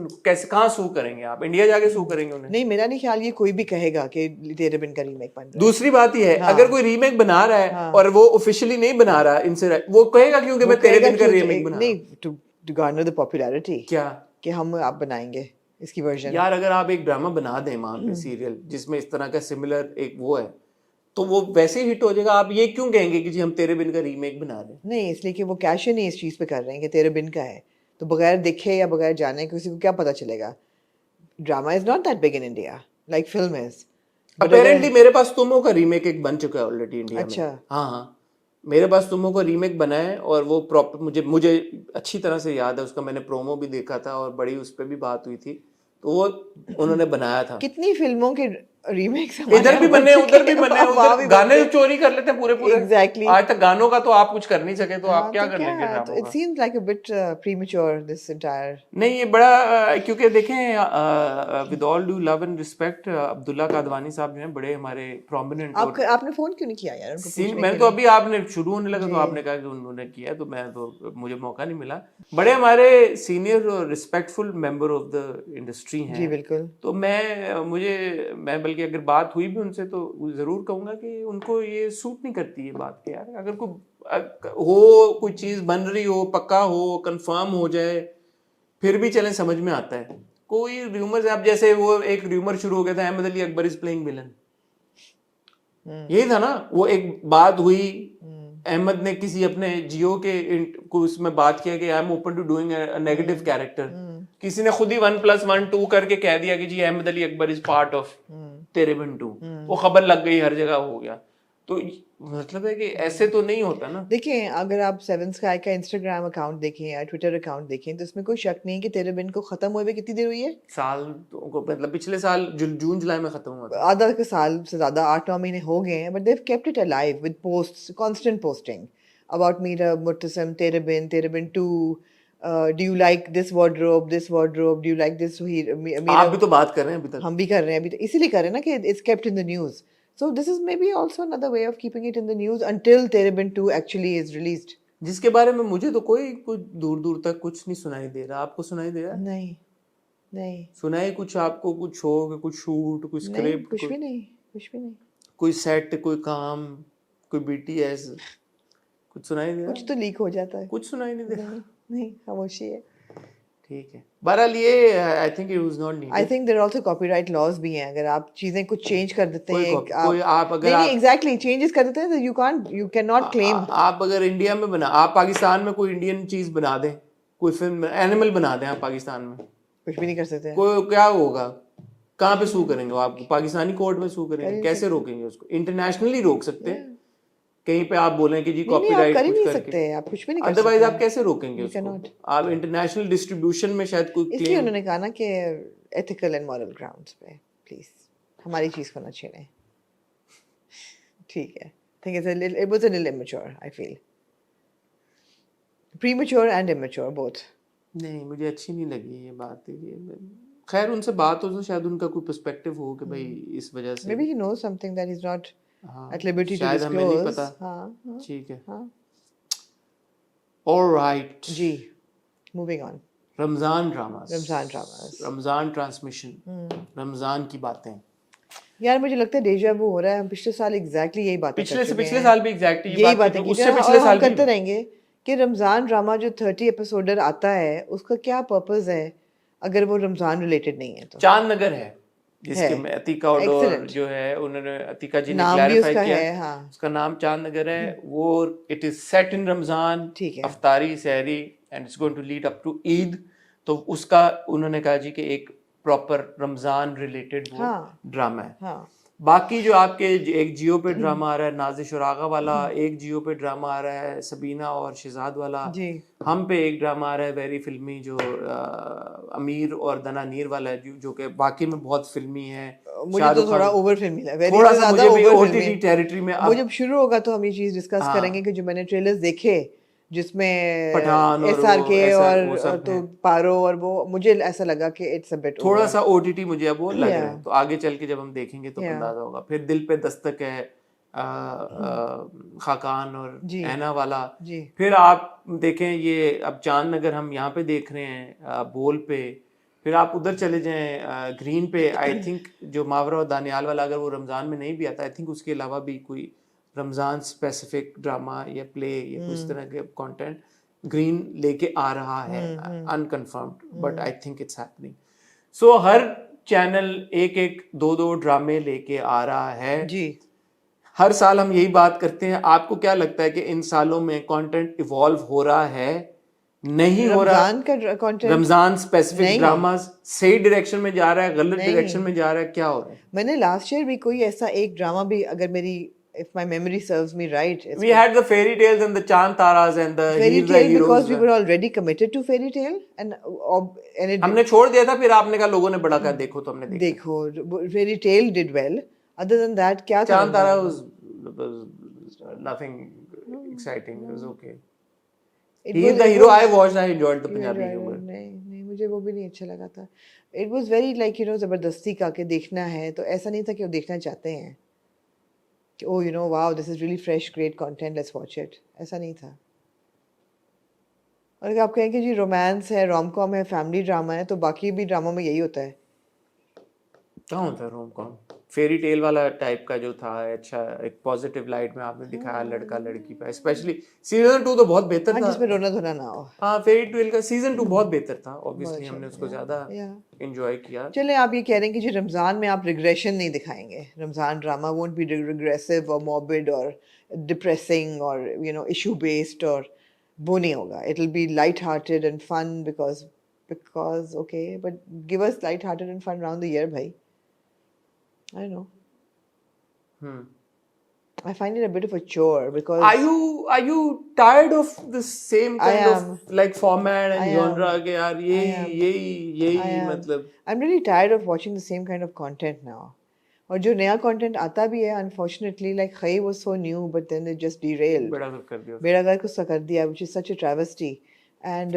کہاں سو کریں گے؟ آپ انڈیا جا کے سو کریں گے انہیں؟ نہیں, میرا نہیں خیال یہ کوئی بھی کہے گا کہ تیرے بن کا ریمیک بن رہا ہے. دوسری بات یہ ہے اگر کوئی ریمیک بنا رہا ہے اور وہ آفیشیلی نہیں بنا رہا ان سے, وہ کہے گا کیونکہ میں تیرے بن کا ریمیک بنا رہا ہوں. نہیں, ٹو گارنر دی پاپولیرٹی, کیا کہ ہم آپ بنائیں گے اس کی ورژن. یار اگر آپ ایک ڈرامہ بنا دیں وہاں پہ سیریل جس میں اس طرح کا سملر ایک وہ ہے تو وہ ویسے ہی ہٹ ہو جائے گا. آپ یہ کیوں کہیں گے کہ جی ہم تیرے بن کا ریمیک بنا رہے ہیں؟ نہیں, اس لیے کہ وہ کیش نہیں اس چیز پہ کر رہے ہیں کہ تیرے بن کا ہے, تو بغیر دیکھے یا بغیر جانے کسی کو کیا پتا چلے گا. Drama is not that big in India like film is. Apparently میرے پاس تموں کا ریمیک ایک بن چکا ہے آلریڈی انڈیا میں. اچھا, ہاں میرے پاس تموں کا ریمیک بنا ہے اور وہ پراپر مجھے اچھی طرح سے یاد ہے اس کا, میں نے پرومو بھی دیکھا تھا اور بڑی اس پہ بھی بات ہوئی تھی, تو وہ انہوں نے بنایا تھا. کتنی فلموں کے ریمیکس ادھر بھی بنے ادھر بھی بنے, ادھر گانے چوری کر لیتے ہیں پورے پورے. ایگزیکٹلی, آج تک گانوں کا تو آپ کچھ کر نہیں سکے تو آپ کیا کر لیں گے ڈراموں اٹ کا؟ Seems like a but premature this entire. نہیں یہ بڑا, کیونکہ دیکھیں with all due love and respect, Abdullah Qadwani sahab جو ہیں بڑے ہمارے پرومیننٹ. آپ نے فون کیوں نہیں کیا یار ان کو پوچھنے میں کے تو ابھی آپ نے شروع ہونے لگا تو آپ نے کہا کہ انہوں نے کیا, تو میں تو مجھے موقع نہیں ملا. بڑے ہمارے سینئر اور respectful member of the industry ہیں. جی بالکل. تو میں بلکہ اگر بات ہوئی بھی ان سے تو ضرور کہوں گا کہ ان کو یہ سوٹ نہیں کرتی یہ بات کہ یار اگر کوئی چیز بن رہی ہو, پکا ہو, کنفرم ہو جائے پھر بھی چلیں سمجھ میں آتا ہے. کوئی ریومرز, اب جیسے وہ ایک ریومر شروع ہو گیا تھا احمد علی اکبر از پلئنگ ولن, یہی تھا نا. وہ ایک بات ہوئی, احمد نے کسی اپنے جیو کے کو اس میں بات کیا کہ I am open to doing a negative character. کسی نے خود ہی 1+1 کر کے کہہ دیا کہ جی احمد علی اکبر از پارٹ آف تیرے بن 2. وہ خبر لگ گئی, ہر جگہ ہو گیا. تو مطلب ہے کہ ایسے تو نہیں ہوتا نا. دیکھیں اگر آپ سیون اسکائی کا انسٹاگرام اکاؤنٹ دیکھیں یا ٹویٹر اکاؤنٹ دیکھیں تو اس میں کوئی شک نہیں کہ تیرے بن کو ختم ہوئے کتنی دیر ہوئی ہے؟ سال مطلب پچھلے سال جون جولائی میں ختم ہوا تھا. آدھا کے سال سے زیادہ 8-9 مہینے ہو گئے ہیں, but they've kept it alive with posts, constant posting about میرا مرتسم, Tere Bin 2, do you like this wardrobe, do you like this. آپ بھی تو بات کر رہے ہیں ابھی تک. ہم بھی کر رہے ہیں ابھی, اسی لیے کر رہے ہیں نا کہ it's kept in the news. So this is maybe also another way of keeping it in the news until Tere Bin 2 actually is released. جس کے بارے میں مجھے تو کوئی دور تک کچھ نہیں سنائی دے رہا. آپ کو سنائی دے رہا ہے؟ نہیں سنائی کچھ آپ کو, کچھ ہو کہ کچھ شوٹ, کچھ اسکرپٹ, کچھ بھی نہیں, کوئی سیٹ, کوئی کام, کوئی BTS, کچھ سنائی دے رہا ہے؟ کچھ تو لیک ہو جاتا ہے, کچھ سنائی نہیں دے رہا. نہیں خاموشی ہے. ٹھیک ہے, بہرحال یہ I think it was not needed. I think there are also copyright laws بھی ہیں. اگر آپ چیزیں کچھ چینج کر دیتے ہیں, کوئی آپ اگر نہیں ایگزیکٹلی چینجز کر دیتے ہیں تو یو کین ناٹ کلیم. آپ اگر انڈیا میں بنا, آپ پاکستان میں کوئی انڈین چیز بنا دیں, کوئی فلم اینیمل بنا دیں آپ پاکستان میں, کچھ بھی نہیں کر سکتے. کوئی کیا ہوگا, کہاں پہ سو کریں گے آپ؟ پاکستانی کورٹ میں سو کریں گے. کیسے روکیں گے اس کو؟ انٹرنیشنلی روک سکتے ہیں, کہیں پہ آپ بولیں کہ جی کاپی رائٹ کر ہی نہیں سکتے, آپ کچھ بھی نہیں کر سکتے. ادروائز آپ کیسے روکیں گے اس کو؟ آپ انٹرنیشنل ڈسٹریبیوشن میں شاید کوئی اس لیے انہوں نے کہا نا کہ ایتھیکل اینڈ مورل گراؤنڈس پہ پلیز ہماری چیز کو نہ چھیڑیں. ٹھیک ہے, think it was a little immature, I feel premature and immature both. نہیں مجھے اچھی نہیں لگی یہ بات. خیر ان سے بات ہو تو شاید ان کا کوئی پرسپیکٹیو ہو کہ بھائی اس وجہ سے maybe he knows something that he's not at liberty to شاید ہمیں نہیں disclose. پتا. ٹھیک ہے, all right. جی moving on. Ramzan dramas, Ramzan transmission, Ramzan کی باتیں. یار مجھے لگتا ہے ڈیجا وہ ہو رہا ہے, ہم پچھلے سال ایگزیکٹلی یہی باتیں پچھلے سال بھی ایگزیکٹلی یہی باتیں کی جائیں, اور ہم کرتے رہیں گے کہ رمضان ڈرامہ جو 30 ایپیسوڈر آتا ہے اس کا کیا پرپز ہے اگر وہ رمضان ریلیٹڈ نہیں ہے تو. چاند نگر ہے جس کے میں عتیقہ اوڈور جو ہے انہوں نے, عتیقہ جی نے کلیریفائی کیا, اس کا نام چاند نگر ہے. وہ it is set in Ramzan, iftari sehri, and it's going to lead up to Eid. تو اس کا انہوں نے کہا جی کہ ایک پراپر رمضان ریلیٹڈ وہ ڈرامہ ہے. باقی جو آپ کے ایک جیو پہ ڈرامہ آ رہا ہے نازش اور آغا والا, ایک جیو پہ ڈرامہ آ رہا ہے سبینہ اور شہزاد والا, ہم پہ ایک ڈرامہ آ رہا ہے ویری فلمی جو امیر اور دنا نیر والا ہے جو کہ باقی میں بہت فلمی ہے. مجھے تو تھوڑا اوور فلمی لگا, تھوڑا سا مجھے بھی OTT ٹیریٹری میں. وہ جب شروع ہوگا تو ہم یہ چیز ڈسکس کریں گے کہ جو میں نے ٹریلرز دیکھے جس میں پٹھان اور SRK وہ اور وہ سب تو ہیں. پارو اور وہ مجھے ایسا لگا کہ اٹس اے بٹ تھوڑا سا OTT مجھے اب وہ لگ رہا ہے, Yeah. تو آگے چل کے جب ہم دیکھیں گے تو اندازہ ہوگا. پھر دل پہ دستک ہے, خاقان اور جی اینا والا. جی پھر آپ دیکھیں یہ اب چاند نگر ہم یہاں پہ دیکھ رہے ہیں بول پہ, پھر آپ ادھر چلے جائیں گرین پہ. آئی تھنک جو ماورا اور دانیال والا اگر وہ رمضان میں نہیں بھی آتا, آئی تھنک اس کے علاوہ بھی کوئی رمضان اسپیسیفک ڈرامہ یا پلے یا کوئی اس طرح کے کانٹینٹ گرین لے کے آ رہا ہے, unconfirmed, but I think it's happening. So ہر چینل ایک ایک دو دو ڈرامے لے کے آ رہا ہے. جی ہر سال ہم یہی بات کرتے ہیں. آپ کو کیا لگتا ہے کہ ان سالوں میں کانٹینٹ ایوالو ہو رہا ہے, نہیں ہو رہا؟ رمضان کا کنٹینٹ رمضان اسپیسیفک ڈراماز صحیح ڈائریکشن میں جا رہا ہے, غلط نہیں. ڈائریکشن میں جا رہا ہے, کیا ہو رہا ہے؟ میں نے لاسٹ ایئر بھی کوئی ایسا ایک ڈرامہ بھی, اگر میری if my memory serves me right, it's We had the fairy tales and the chand taras and the fairy heroes tale because we were already committed to fairy tale and it ہم نے چھوڑ دیا تھا, پھر آپ نے کہا لوگوں نے بڑا کہا دیکھو تو ہم نے دیکھا. دیکھو fairy tale did well. Other than that کیا تھا چاند تارا was nothing exciting, it was okay. He is the hero. I watched, I enjoyed the Punjabi humor. نہیں مجھے وہ بھی نہیں اچھا لگا تھا. It was very like زبردستی کا کہ دیکھنا ہے, تو ایسا نہیں تھا کہ وہ دیکھنا چاہتے ہیں کہ oh wow this is really fresh great content let's watch it, ایسا نہیں تھا. اور اگر آپ کہیں کہ جی رومانس ہے, روم کام ہے, فیملی ڈرامہ ہے, تو باقی بھی ڈراموں میں یہی ہوتا ہے. کہاں ہوتا ہے روم کام؟ فیری ٹیل والا ٹائپ کا جو تھا, اچھا ایک پازیٹیو لائٹ میں آپ نے دکھایا لڑکا لڑکی پہ, اسپیشلی سیزن 2 تو بہت بہتر تھا. جس میں رونا دھونا نہ ہو. ہاں فیری ٹیل کا سیزن 2 بہت بہتر تھا, اوبویسلی ہم نے اس کو زیادہ انجوائے کیا. چلیں آپ یہ کہہ رہے ہیں کہ جی رمضان میں آپ ریگریشن نہیں دکھائیں گے, رمضان drama won't be regressive or morbid or depressing or issue based, اور وہ نہیں ہوگا. It will be light hearted and fun because okay, but give us light hearted and fun around the year bhai. I don't know. I find it a bit of a chore because Are you tired of the same kind of like format and genre کہ یار یہی مطلب I'm really tired of watching the same kind of content now. اور جو نیا content آتا بھی ہے unfortunately, like Khai was so new but then it just derailed. بڑا کر دیا, بیڑا گھر کو کر دیا, which is such a travesty. And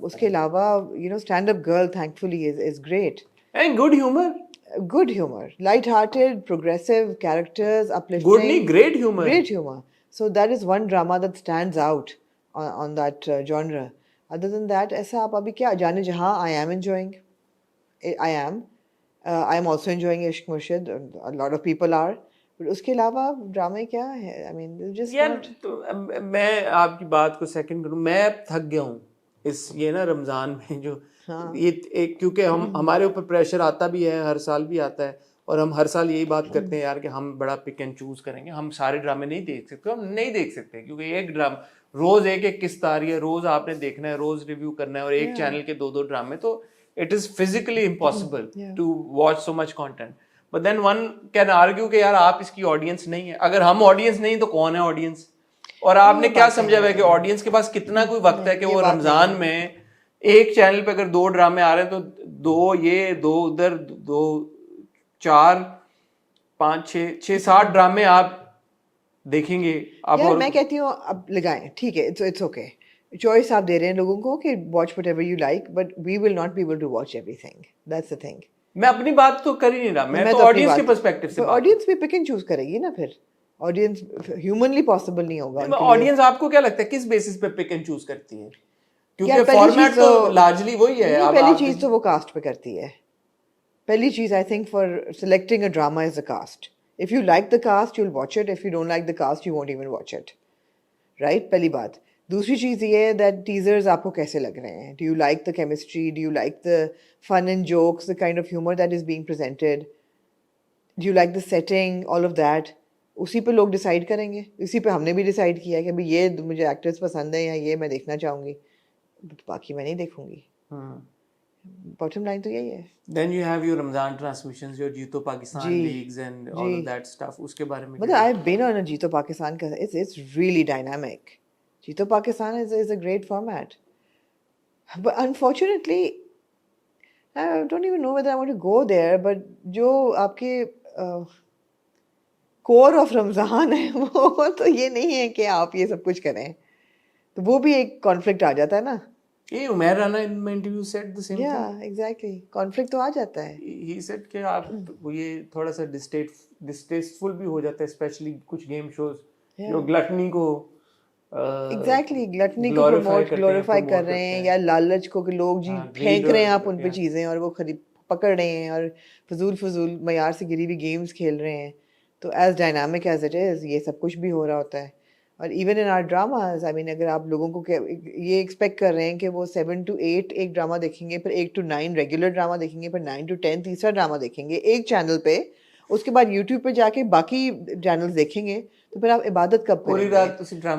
اس کے علاوہ stand up girl thankfully is great. and good humor, light hearted, progressive characters, uplifting. good نہیں, great humor. So that is one drama that stands out on that genre. Other than that ایسا آپ ابھی کیا جانے جہاں I am enjoying. I am also enjoying Ishq Murshid. A lot of people are. But اس کے علاوہ ڈرامے کیا ہے, I mean just not. میں آپ کی بات کو سیکنڈ کروں, میں تھک گیا ہوں اس یہ نا رمضان میں جو یہ کیونکہ ہمارے اوپر پریشر آتا بھی ہے, ہر سال بھی آتا ہے, اور ہم ہر سال یہی بات کرتے ہیں یار کہ ہم بڑا پک اینڈ چوز کریں گے, ہم سارے ڈرامے نہیں دیکھ سکتے, ہم نہیں دیکھ سکتے کیونکہ ایک ڈرامہ روز ایک قسط آ رہی ہے, روز آپ نے دیکھنا ہے, روز ریویو کرنا ہے, اور ایک چینل کے 2 ڈرامے, تو it is physically impossible to watch so much content. But then one can argue کہ یار آپ اس کی آڈینس نہیں ہے. اگر ہم آڈینس نہیں تو کون ہے آڈینس؟ اور آپ نے کیا سمجھا ہوا ہے کہ آڈینس کے پاس کتنا کوئی وقت ہے کہ وہ رمضان میں ایک چینل پہ اگر 2 ڈرامے آ رہے ہیں تو 2 یہ 2 ادھر 2 4 5 6 7 ڈرامے آپ دیکھیں گے. یار میں کہتی ہوں اب لگائیں, ٹھیک ہے, اٹس اوکے, چوائس آپ دے رہے ہیں لوگوں کو کہ watch whatever you like, but we will not be able to watch everything. That's the thing. میں اپنی بات تو کر ہی نہیں رہا, میں تو آڈینس کے پرسپیکٹو سے. آڈینس بھی پک اینڈ چوز کرے گی نا, پھر آڈینس ہیومنلی پاسبل نہیں ہوگا. آڈینس آپ کو کیا لگتا ہے کس بیسس پہ پک اینڈ چوز کرتی ہے؟ کیونکہ فارمیٹ تو لارجلی وہی ہے. پہلی چیز تو وہ کاسٹ پہ کرتی ہے. پہلی چیز I think for selecting a drama is the cost. If you like the cast, you'll watch it. If you don't like the cast, you won't even watch it. Right? پہلی بات. دوسری چیز یہ ہے that teasers آپ کو کیسے لگ رہے ہیں. Do you like the chemistry? Do you like the fun and jokes, the kind of humor that is being presented? Do you like the setting? All of that. اسی پہ لوگ ڈیسائیڈ کریں گے. اسی پہ ہم نے بھی ڈیسائیڈ کیا کہ بھائی یہ مجھے ایکٹرس پسند ہیں یا یہ میں دیکھنا چاہوں گی, باقی میں نہیں دیکھوں گی. باٹم لائن تو یہی ہے. Then you have your Ramzan transmissions, your Jeeto Pakistan leagues and all of that stuff. اس کے بارے میں مطلب I've been on a Jeeto Pakistan کا, it's really dynamic. Jeeto Pakistan is a great format. But unfortunately, I don't even know whether I want to go there, but جو آپ کے کور of رمضان ہے وہ تو یہ نہیں ہے کہ آپ یہ سب کچھ کریں. تو وہ بھی ایک کانفلکٹ آ جاتا ہے نا. یہ Umair Rana in my interview said the same thing. Yeah, exactly. Conflict تو آ جاتا ہے. He said کہ آپ یہ تھوڑا سا ڈسٹیسفل بھی ہو جاتا ہے اسپیشلی کچھ گیم شوز جو گلٹنی کو ایگزیکٹلی گلٹنی کو گلوریفائی کر رہے ہیں یا لالچ کو کہ لوگ جی پھینک رہے ہیں آپ ان پہ چیزیں اور وہ پکڑ رہے ہیں اور فضول معیار سے گری ہوئی گیمز کھیل رہے ہیں. تو as dynamic as it is یہ سب کچھ بھی ہو رہا ہوتا ہے. اور ایون ان آر ڈراماز آئی مین اگر آپ لوگوں کو یہ ایکسپیکٹ کر رہے ہیں کہ وہ 7 to 8 ایک ڈرامہ دیکھیں گے, پھر 8 to 9 ریگولر ڈرامہ دیکھیں گے, پھر 9 to 10 تیسرا ڈرامہ دیکھیں گے ایک چینل پہ, اس کے بعد یوٹیوب پہ جا کے باقی چینلز دیکھیں گے, تو پھر آپ عبادت کب کریں گے؟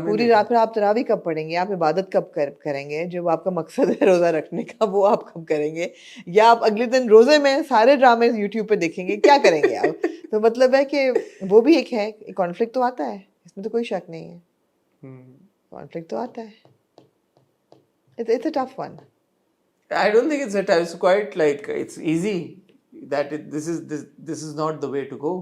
پوری رات پھر آپ تراویح کب پڑھیں گے؟ آپ عبادت کب کریں گے؟ جو آپ کا مقصد ہے روزہ رکھنے کا وہ آپ کب کریں گے؟ یا آپ اگلے دن روزے میں سارے ڈرامے یوٹیوب پہ دیکھیں گے؟ کیا کریں گے آپ؟ تو مطلب ہے کہ وہ بھی ایک ہے, کانفلکٹ تو آتا ہے, اس میں تو کوئی شک نہیں ہے, کانفلکٹ تو آتا ہے. It's a tough one. I don't think it's a tough. It's quite like it's easy that this is not the way to go,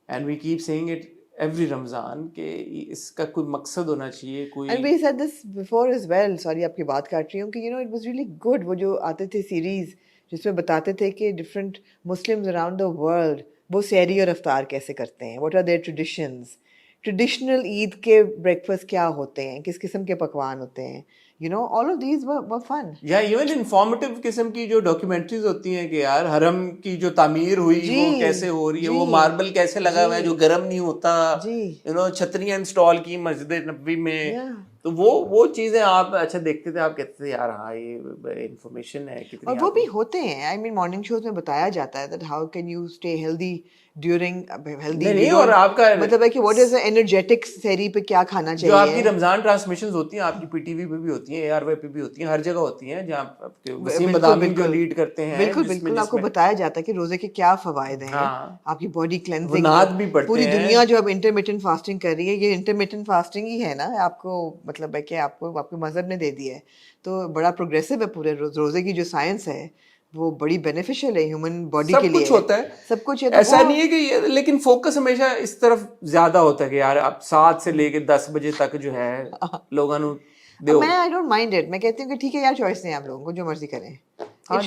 and we keep saying it every Ramzan کہ اس کا کوئی مقصد ہونا چاہیے کوئی. And we said this before as well. Sorry آپ کی بات کاٹ رہی ہوں کہ it was really good وہ جو آتے تھے سیریز جس میں بتاتے تھے کہ different Muslims around the world وہ سحری اور افطار کیسے کرتے ہیں, what are their traditions, traditional Eid کے بریک فاسٹ کیا ہوتے ہیں, کس قسم کے پکوان ہوتے ہیں, all of these were fun. یا ایون انفارمیٹیو قسم کی جو ڈاکیومنٹریز ہوتی ہیں کہ یار حرم کی جو تعمیر ہوئی وہ کیسے ہو رہی ہے, وہ ماربل کیسے لگا ہوا ہے جو گرم نہیں ہوتا, چھتریاں انسٹال کی مسجد نبوی میں, تو وہ چیزیں آپ اچھا دیکھتے تھے, آپ کہتے تھے یار ہاں یہ انفارمیشن ہے کتنی. اور وہ بھی ہوتے ہیں, آئی مین مارننگ شوز میں بتایا جاتا ہے that how can you stay healthy during healthy, اور آپ کا مطلب ہے کہ what is the energetic سحری پہ کیا کھانا چاہیے. جو آپ کی رمضان ٹرانسمیشنز ہوتی ہیں آپ کی پی ٹی وی پہ بھی ہوتی ہیں, ARY پہ بھی ہوتی ہیں, ہر جگہ ہوتی ہیں جہاں وسیم مدامی جو لیڈ کرتے ہیں. بالکل آپ کو بتایا جاتا ہے کہ روزے کے کیا فوائد ہیں, آپ کی باڈی کلینزنگ, پوری دنیا جو اب انٹرمیٹنٹ فاسٹنگ کر رہی ہے, یہ انٹرمیٹنٹ فاسٹنگ ہی ہے نا, آپ کو مطلب ہے کہ آپ کے مذہب نے دے دیا ہے, تو بڑا پروگریسو ہے پورے روزے کی جو سائنس ہے وہ بڑی بینیفیشل ہے ہیومن باڈی کے لیے. سب کچھ ہوتا ہے, سب کچھ ایسا نہیں ہے کہ لیکن فوکس ہمیشہ اس طرف زیادہ ہوتا ہے کہ یار آپ 7 سے لے کے 10 بجے تک جو ہے لوگوں نے دیو. میں آئی ڈونٹ مائنڈ اٹ, میں کہتی ہوں کہ ٹھیک ہے یار چوائس نہیں آپ لوگوں کو, جو مرضی کریں.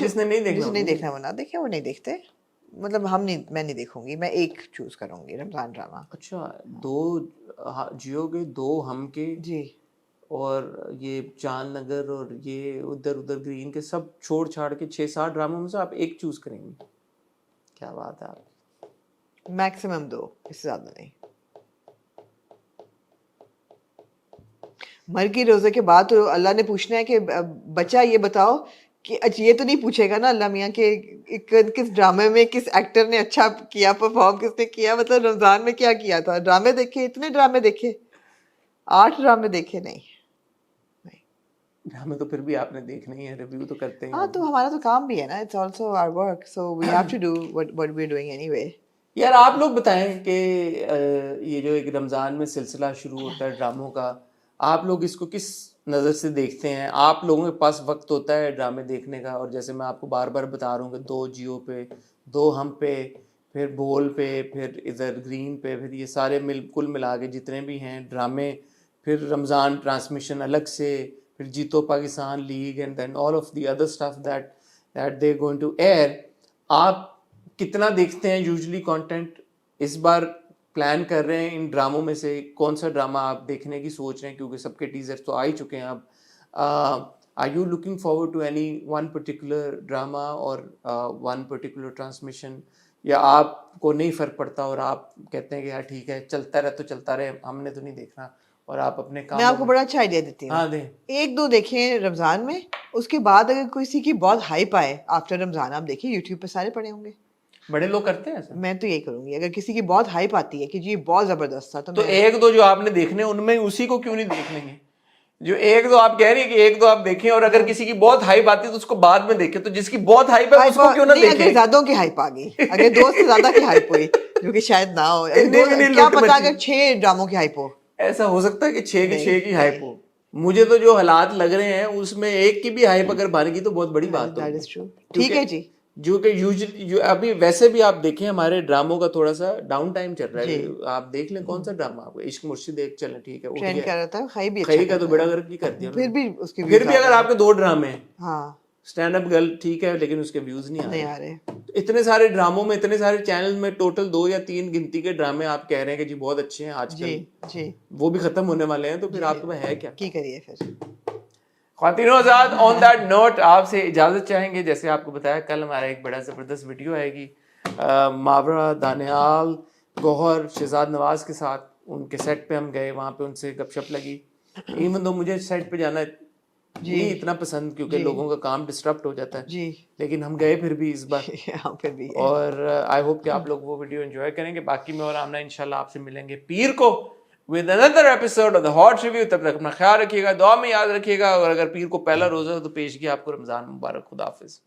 جس نے نہیں دیکھنا وہ نہ دیکھیں, وہ نہیں دیکھتے, مطلب میں نہیں دیکھوں گی, میں ایک چوز کروں گی رمضان ڈرامہ. اچھا 2 جیو کے 2 ہم کے جی, اور یہ چاند نگر اور یہ ادھر گرین کے سب چھوڑ چھاڑ کے 6-7 ڈراموں میں سے آپ ایک چوز کریں گے, کیا بات ہے آپ. میکسیمم 2, اس سے زیادہ نہیں. مر کی روزے کے بعد تو اللہ نے پوچھنا ہے کہ بچہ یہ بتاؤ کہ یہ تو نہیں پوچھے گا نا اللہ میاں کہ کس ڈرامے میں کس ایکٹر نے اچھا کیا پرفارم, کس نے کیا, مطلب رمضان میں کیا کیا تھا. ڈرامے دیکھے, اتنے ڈرامے دیکھے, 8 ڈرامے دیکھے نہیں. ڈرامے تو پھر بھی آپ نے دیکھنا ہی ہے, ریویو تو کرتے ہیں. ہاں تو ہمارا تو کام بھی ہے نا, it's also our work, so we have to do what we are doing anyway. یار آپ لوگ بتائیں کہ یہ جو ایک رمضان میں سلسلہ شروع ہوتا ہے ڈراموں کا, آپ لوگ اس کو کس نظر سے دیکھتے ہیں؟ آپ لوگوں کے پاس وقت ہوتا ہے ڈرامے دیکھنے کا؟ اور جیسے میں آپ کو بار بار بتا رہا ہوں کہ 2 جیو پہ, 2 ہم پہ, پھر بول پہ, پھر ادھر گرین پہ, پھر یہ سارے کل ملا کے جتنے بھی ہیں ڈرامے, پھر رمضان ٹرانسمیشن الگ سے, پھر Jeeto Pakistan league, and then all of the other stuff that they going to air. آپ کتنا دیکھتے ہیں یوزلی کانٹینٹ؟ اس بار پلان کر رہے ہیں ان ڈراموں میں سے کون سا ڈرامہ آپ دیکھنے کی سوچ رہے ہیں, کیونکہ سب کے ٹیزر تو آ ہی چکے ہیں اب. Are you looking forward to any one particular drama اور ون پرٹیکولر ٹرانسمیشن, یا آپ کو نہیں فرق پڑتا اور آپ کہتے ہیں کہ یار ٹھیک ہے چلتا رہے تو چلتا رہے, ہم نے تو نہیں دیکھنا, اور آپ اپنے کام. میں آپ کو بڑا اچھا آئیڈیا دیتی ہوں. ہاں دیں. 1-2 دیکھیں رمضان میں, اس کے بعد اگر کسی کی بہت ہائپ آئے آفٹر رمضان, آپ دیکھیں یوٹیوب پہ سارے پڑے ہوں گے. بڑے لوگ کرتے ہیں ایسا. میں تو یہی کروں گی, اگر کسی کی بہت ہائپ آتی ہے کہ جی بہت زبردست تھا, تو 1-2 جو آپ نے دیکھنے ان میں اسی کو کیوں نہیں دیکھ لیں گے؟ جو 1-2 آپ کہہ رہی ہیں کہ 1-2 آپ دیکھیں, اور اگر کسی کی بہت ہائپ آتی ہے تو اس کو بعد میں دیکھیں, تو جس کی بہت ہائپ ہے اس کو کیوں نہ دیکھیں؟ اگر زیادہ کی ہائپ آ گئی, اگر 2 سے زیادہ کی ہائپ ہوئی, جو کہ شاید نہ ہو, کیا پتا اگر 6 ڈراموں کی ہائپ ہو, ایسا ہو سکتا ہے کہ 6 کی ہائپ ہو. مجھے تو جو حالات لگ رہے ہیں اس میں 1 کی بھی ہائپ اگر بن گئی تو بہت بڑی بات ہوگی. ٹھیک ہے جی, جو کہ یوزلی ابھی ویسے بھی آپ دیکھیں ہمارے ڈراموں کا تھوڑا سا ڈاؤن ٹائم چل رہا ہے. آپ دیکھ لیں کون سا ڈرامہ آپ کو عشق مرشد ایک چلیں ٹھیک ہے, ٹرینڈ کر رہا تھا, خی بھی خی کا تو بڑا گرد کی کر دیا, پھر بھی اس کے پھر بھی اگر آپ کے 2 ڈرامے ہیں, ہاں اسٹینڈ اپ گرل ٹھیک ہے لیکن اس کے ویوز نہیں آ رہے. اتنے سارے ڈراموں میں اتنے سارے چینل میں ٹوٹل 2 یا 3 گنتی کے ڈرامے آپ کہہ رہے ہیں کہ جی بہت اچھے ہیں آج کل, جی وہ بھی ختم ہونے والے ہیں, تو پھر آپ کے پاس ہے کیا کی کریے پھر. خواتین و حضرات, آن دیٹ نوٹ آپ سے اجازت چاہیں گے. جیسے آپ کو بتایا کل ہمارا ایک بڑا زبردست ویڈیو آئے گی ماورا, دانیال, گوہر, شہزاد نواز کے ساتھ. ان کے سیٹ پہ ہم گئے, وہاں پہ ان سے گپ شپ لگی. ایون دو مجھے سیٹ پہ جانا نہیں اتنا پسند کیونکہ لوگوں کا کام ڈسٹرپٹ ہو جاتا ہے, لیکن ہم گئے پھر بھی اس بار, اور آئی ہوپ کہ آپ لوگ وہ ویڈیو انجوائے کریں گے. باقی میں اور آمنہ انشاءاللہ آپ سے ملیں گے پیر کو with another episode of the Hot Review. تب تک اپنا خیال رکھیے گا, دعا میں یاد رکھیے گا, اور اگر پیر کو پہلا روزہ ہو تو پیشگی آپ کو رمضان مبارک. خدا حافظ.